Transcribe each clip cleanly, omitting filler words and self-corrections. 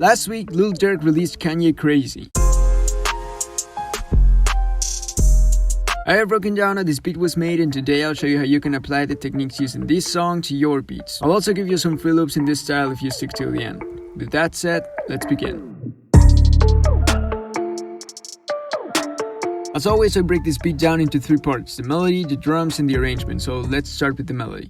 Last week, Lil Durk released KANYE Krazy. I have broken down how this beat was made, and today I'll show you how you can apply the techniques used in this song to your beats. I'll also give you some free loops in this style if you stick till the end. With that said, let's begin. As always, I break this beat down into three parts: the melody, the drums, and the arrangement. So let's start with the melody.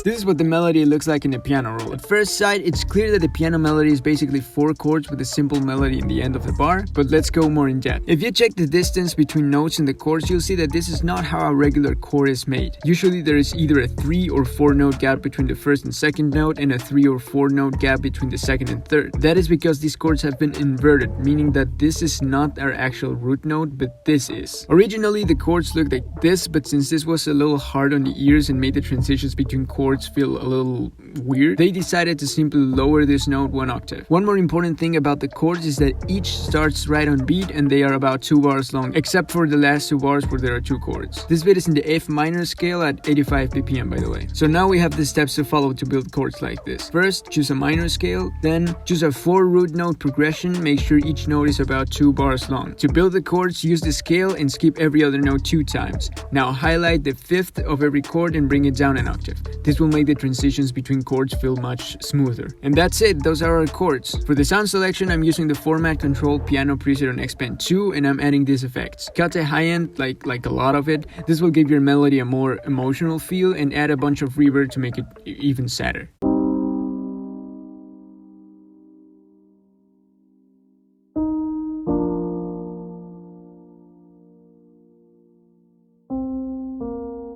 This is what the melody looks like in a piano roll. At first sight, it's clear that the piano melody is basically 4 chords with a simple melody in the end of the bar, but let's go more in depth. If you check the distance between notes in the chords, you'll see that this is not how a regular chord is made. Usually there is either a 3 or 4 note gap between the first and second note, and a 3 or 4 note gap between the second and third. That is because these chords have been inverted, meaning that this is not our actual root note, but this is. Originally the chords looked like this, but since this was a little hard on the ears and made the transitions between chords feel a little weird, they decided to simply lower this note 1 octave. One more important thing about the chords is that each starts right on beat, and they are about 2 bars long, except for the last 2 bars where there are 2 chords. This beat is in the F minor scale at 85 BPM, by the way. So now we have the steps to follow to build chords like this. First, choose a minor scale, then choose a 4 root note progression. Make sure each note is about 2 bars long. To build the chords, use the scale and skip every other note 2 times. Now highlight the 5th of every chord and bring it down an octave. This will make the transitions between chords feel much smoother. And that's it, those are our chords. For the sound selection, I'm using the format control piano preset on Xband 2, and I'm adding these effects. Cut the high end, like a lot of it. This will give your melody a more emotional feel, and add a bunch of reverb to make it even sadder.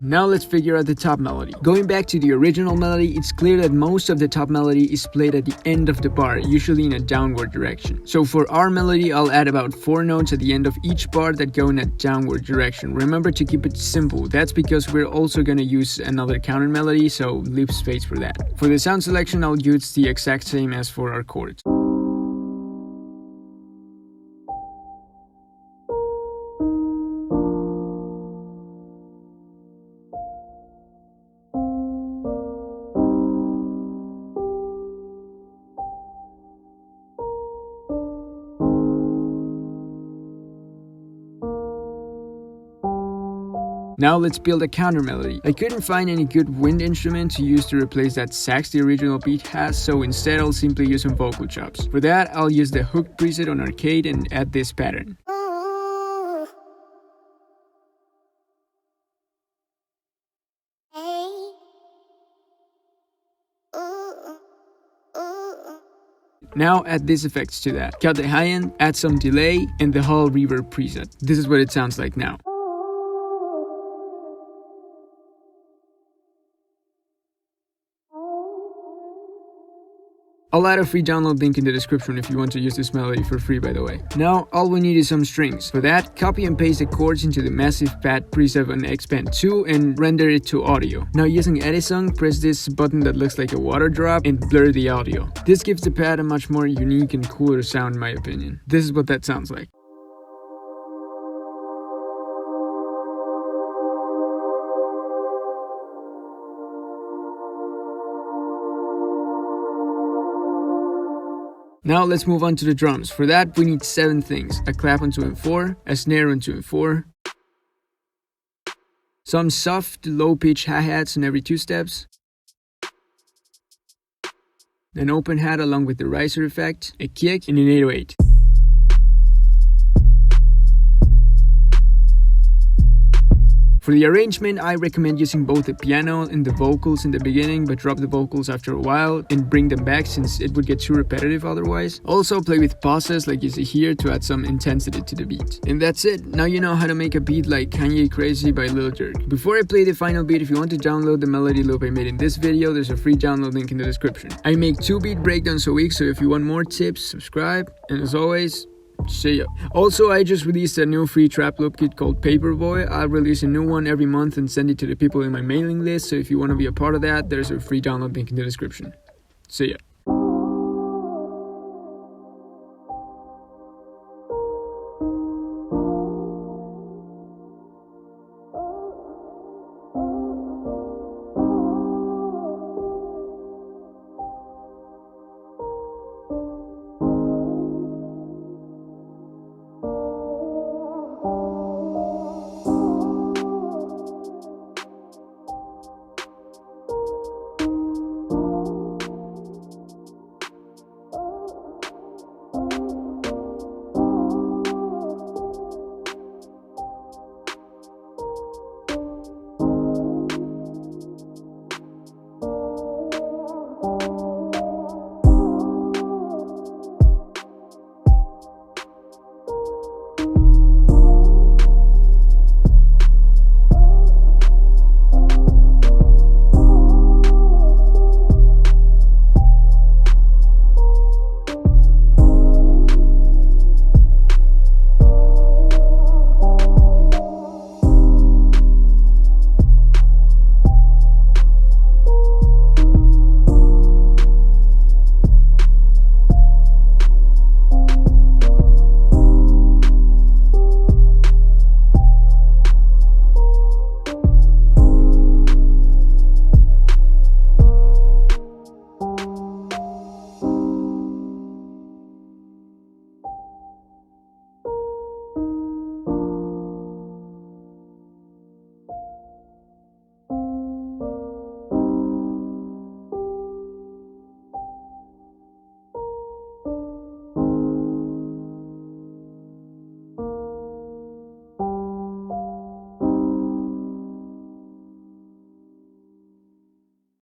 Now let's figure out the top melody. Going back to the original melody, it's clear that most of the top melody is played at the end of the bar, usually in a downward direction. So for our melody, I'll add about 4 notes at the end of each bar that go in a downward direction. Remember to keep it simple. That's because we're also gonna use another counter melody, so leave space for that. For the sound selection, I'll use the exact same as for our chords. Now let's build a counter melody. I couldn't find any good wind instrument to use to replace that sax the original beat has, so instead I'll simply use some vocal chops. For that, I'll use the hook preset on arcade and add this pattern. Now add these effects to that. Cut the high end, add some delay, and the whole reverb preset. This is what it sounds like now. I'll add a free download link in the description if you want to use this melody for free, by the way. Now, all we need is some strings. For that, copy and paste the chords into the massive pad preset on Xband 2 and render it to audio. Now using Edison, press this button that looks like a water drop and blur the audio. This gives the pad a much more unique and cooler sound in my opinion. This is what that sounds like. Now let's move on to the drums. For that, we need 7 things: a clap on 2 and 4, a snare on 2 and 4, some soft low pitch hi-hats on every 2 steps, an open hat along with the riser effect, a kick, and an 808. For the arrangement, I recommend using both the piano and the vocals in the beginning, but drop the vocals after a while and bring them back since it would get too repetitive otherwise. Also play with pauses like you see here to add some intensity to the beat. And that's it. Now you know how to make a beat like KANYE Krazy by Lil Durk. Before I play the final beat, if you want to download the melody loop I made in this video, there's a free download link in the description. I make 2 beat breakdowns a week, so if you want more tips, subscribe. And as always, see ya. Also, I just released a new free trap loop kit called Paperboy. I'll release a new one every month and send it to the people in my mailing list, so if you want to be a part of that, there's a free download link in the description. See ya.